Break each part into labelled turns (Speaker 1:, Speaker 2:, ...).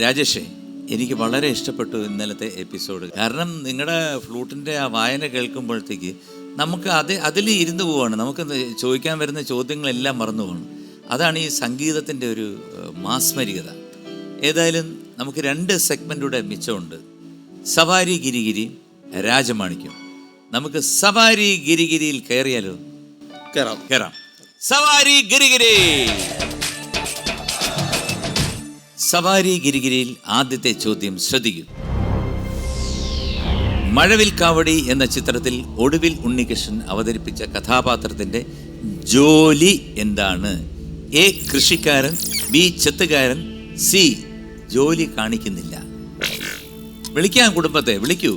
Speaker 1: രാജേഷേ, എനിക്ക് വളരെ ഇഷ്ടപ്പെട്ടു ഇന്നലത്തെ എപ്പിസോഡ്. കാരണം നിങ്ങളുടെ ഫ്ലൂട്ടിൻ്റെ ആ വായന കേൾക്കുമ്പോഴത്തേക്ക് നമുക്ക് അതിൽ ഇരുന്ന് പോവാണ്. നമുക്ക് ചോദിക്കാൻ വരുന്ന ചോദ്യങ്ങളെല്ലാം മറന്നു പോകണം. അതാണ് ഈ സംഗീതത്തിൻ്റെ ഒരു മാസ്മരികത. ഏതായാലും നമുക്ക് 2 സെഗ്മെൻറ്റൂടെ മിച്ചമുണ്ട്. സവാരി ഗിരിഗിരി, രാജമാണിക്യം. നമുക്ക് സവാരി ഗിരിഗിരിയിൽ കയറിയാലോ? കയറാം. സവാരി ഗിരിഗിരി. സവാരി ഗിരിഗിരിയിൽ ആദ്യത്തെ ചോദ്യം ശ്രദ്ധിക്കൂ. മഴവിൽ കാവടി എന്ന ചിത്രത്തിൽ ഒടുവിൽ ഉണ്ണികൃഷ്ണൻ അവതരിപ്പിച്ച കഥാപാത്രത്തിൻ്റെ ജോലി എന്താണ്? എ കൃഷിക്കാരൻ, ബി ചെത്തുകാരൻ, സി ജോലി കാണിക്കുന്നില്ല. വിളിക്കാൻ കുടുംബത്തെ വിളിക്കൂ,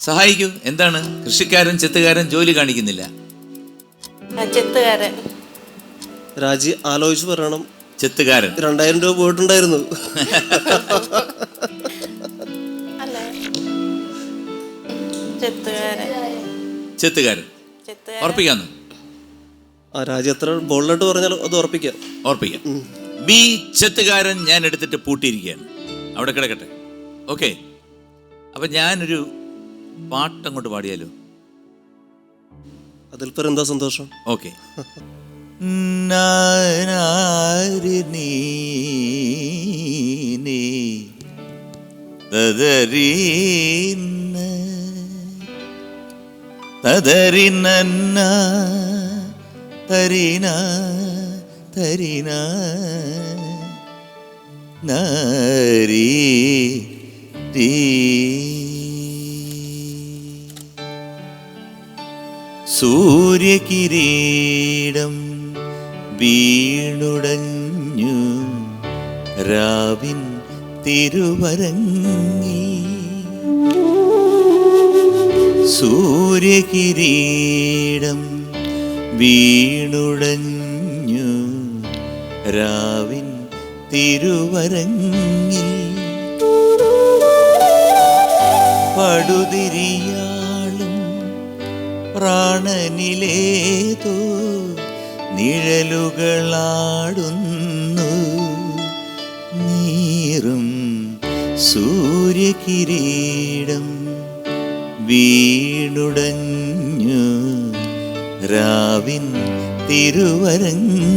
Speaker 1: സഹായിക്കൂ. എന്താണ് കൃഷിക്കാരൻ, ചെത്തുകാരൻ, ജോലി കാണിക്കുന്നില്ല?
Speaker 2: ചെത്തുകാരൻ.
Speaker 3: രാജി ആലോചിച്ച് പറയണം.
Speaker 1: ചെത്തുകാരൻ.
Speaker 3: 2000 രൂപ പോയിട്ടുണ്ടായിരുന്നു.
Speaker 1: ചെത്തുകാരൻ ഉറപ്പിക്കാന്നു?
Speaker 3: രാജി എത്ര ബോൾഡായിട്ട് പറഞ്ഞാലും അത് ഉറപ്പിക്കാം.
Speaker 1: ബി ചെത്തുകാരൻ ഞാൻ എടുത്തിട്ട് പൂട്ടിയിരിക്കുകയാണ്. അവിടെ കിടക്കട്ടെ. ഓക്കെ, അപ്പൊ ഞാനൊരു പാട്ടങ്ങോട്ട് പാടിയാലോ?
Speaker 3: അതിൽ പേർ എന്താ സന്തോഷം.
Speaker 1: ഓക്കെ. സൂര്യകിരീടം വീണുടഞ്ഞു രാവിൻ തിരുവരങ്ങിൽ. സൂര്യകിരീടം വീണുടഞ്ഞു രാവിൻ തിരുവരങ്ങിൽ. പടുതിരിയാളും പ്രാണനിലേതോ നിഴലുകളാടുന്നു. നീറും സൂര്യകിരീടം വീണുടഞ്ഞു രാവിൻ തിരുവരങ്ങിൽ.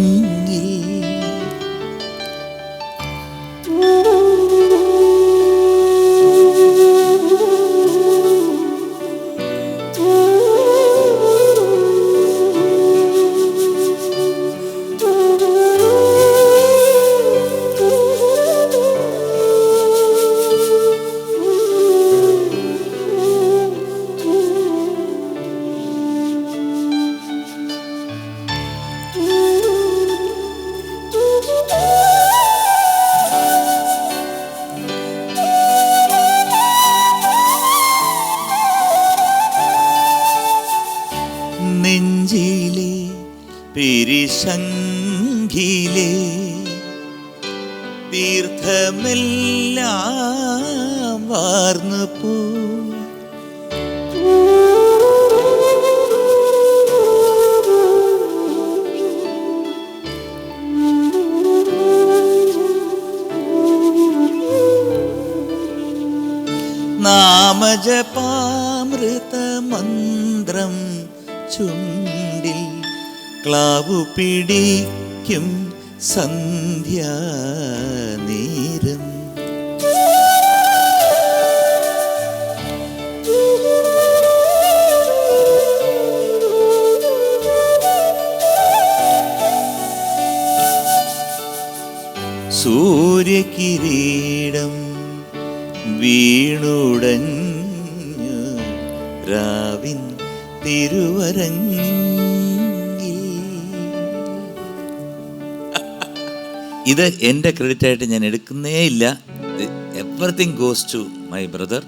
Speaker 1: നെഞ്ചിലെ പിരിശങ്കിലെ തീർത്ഥമെല്ലാം വാർന്നു പോ. നാമജപാമൃത മന്ത്രം ചുണ്ടിൽ ക്ലാവു പിടിക്കും സന്ധ്യാനേരം. സൂര്യകിരീടം വീണുടഞ്ഞു രാവിൻ തിരുവരങ്ങിൽ. ഇത് എൻ്റെ ക്രെഡിറ്റായിട്ട് ഞാൻ എടുക്കുന്നേ ഇല്ല. Everything goes to my brother,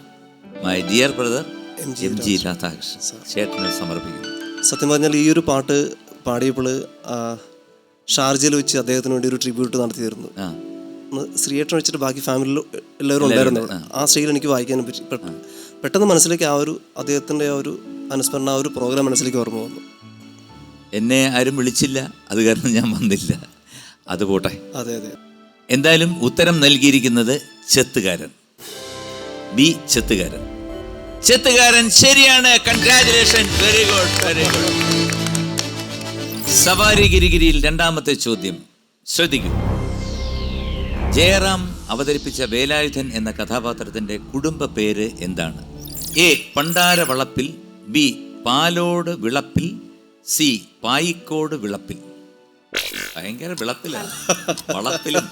Speaker 1: my dear brother MG Radhakrishnan ചേട്ടനെ സമർപ്പിക്കുന്നു.
Speaker 3: സത്യം പറഞ്ഞാൽ ഈ ഒരു പാട്ട് പാടിയപ്പോൾ ഷാർജയിൽ വെച്ച് അദ്ദേഹത്തിന് വേണ്ടി ഒരു ട്രിബ്യൂട്ട് നടത്തിയിരുന്നു. ശ്രീയേട്ടൻ വെച്ചിട്ട് ബാക്കി ഫാമിലിയിൽ എല്ലാവരും ഉണ്ടായിരുന്നു. ആ സ്റ്റേജിൽ എനിക്ക് വായിക്കാനും പറ്റി. പെട്ടെന്ന് മനസ്സിലേക്ക് ആ ഒരു അദ്ദേഹത്തിൻ്റെ ആ ഒരു അനുസ്മരണ ആ ഒരു പ്രോഗ്രാം മനസ്സിലേക്ക് ഓർമ്മ വന്നു.
Speaker 1: എന്നെ ആരും വിളിച്ചില്ല, അത് കാരണം ഞാൻ വന്നില്ല. അത് പോട്ടെ.
Speaker 3: അതെ അതെ.
Speaker 1: എന്തായാലും ഉത്തരം നൽകിയിരിക്കുന്നത് ചെത്തുകാരൻ, ബി ചെത്തുകാരൻ. ചെത്തുകാരൻ ശരിയാണ്. Congratulation, very good, very good. സവാരി ഗിരിഗിരിയിൽ രണ്ടാമത്തെ ചോദ്യം ശ്രദ്ധിക്കൂ. ജയറാം അവതരിപ്പിച്ച വേലായുധൻ എന്ന കഥാപാത്രത്തിന്റെ കുടുംബ പേര് എന്താണ്? എ പണ്ടാര വളപ്പിൽ, ബി പാലോട് വിളപ്പിൽ, സി പായിക്കോട് വിളപ്പിൽ. ഭയങ്കര വിളപ്പിലാണ്, വളപ്പിലും.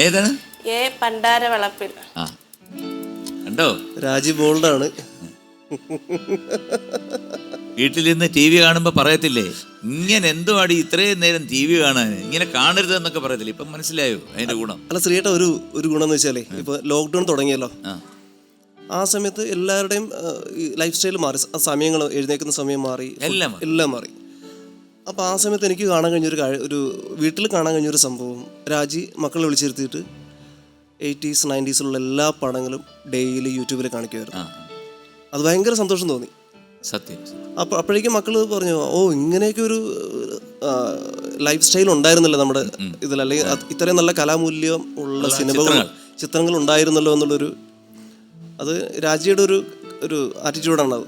Speaker 1: ഏതാണ്?
Speaker 2: എ പണ്ടാര വളപ്പിൽ.
Speaker 1: ആ കണ്ടോ,
Speaker 3: രാജി ബോൾഡാണ്.
Speaker 1: വീട്ടിൽ നിന്ന് ടി വി കാണുമ്പോൾ പറയത്തില്ലേ, ഇങ്ങനെ എന്തോ അടി ഇത്രയും നേരം ടി വി കാണാൻ, ഇങ്ങനെ കാണരുത് എന്നൊക്കെ പറയത്തില്ലേ? ഇപ്പം മനസ്സിലായോ അതിന്റെ ഗുണം?
Speaker 3: അല്ല ശ്രീയേട്ട, ഒരു ഗുണം എന്ന് വെച്ചാലേ, ഇപ്പൊ ലോക്ക്ഡൗൺ തുടങ്ങിയല്ലോ, ആ സമയത്ത് എല്ലാവരുടെയും ലൈഫ് സ്റ്റൈൽ മാറി, സമയങ്ങൾ, എഴുന്നേക്കുന്ന സമയം മാറി, എല്ലാം മാറി. അപ്പോൾ ആ സമയത്ത് എനിക്ക് കാണാൻ കഴിഞ്ഞൊരു വീട്ടിൽ കാണാൻ കഴിഞ്ഞൊരു സംഭവം, രാജി മക്കളെ വിളിച്ചിരുത്തിയിട്ട് 80s 90s എല്ലാ പടങ്ങളും ഡെയിലി യൂട്യൂബിൽ കാണിക്കുമായിരുന്നു. അത് ഭയങ്കര സന്തോഷം തോന്നി.
Speaker 1: സത്യം.
Speaker 3: അപ്പോഴേക്കും മക്കൾ പറഞ്ഞു, ഓ ഇങ്ങനെയൊക്കെ ഒരു ലൈഫ് സ്റ്റൈൽ ഉണ്ടായിരുന്നല്ലോ നമ്മുടെ ഇതിൽ, അല്ലെങ്കിൽ ഇത്രയും നല്ല കലാമൂല്യം ഉള്ള സിനിമകൾ, ചിത്രങ്ങൾ ഉണ്ടായിരുന്നല്ലോ എന്നുള്ളൊരു, അത് രാജിയുടെ ഒരു ആറ്റിറ്റ്യൂഡാണ് അത്.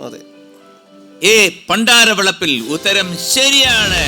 Speaker 3: അതെ.
Speaker 1: ഏ പണ്ടാര വിളപ്പിൽ ഉത്തരം ശരിയാണ്.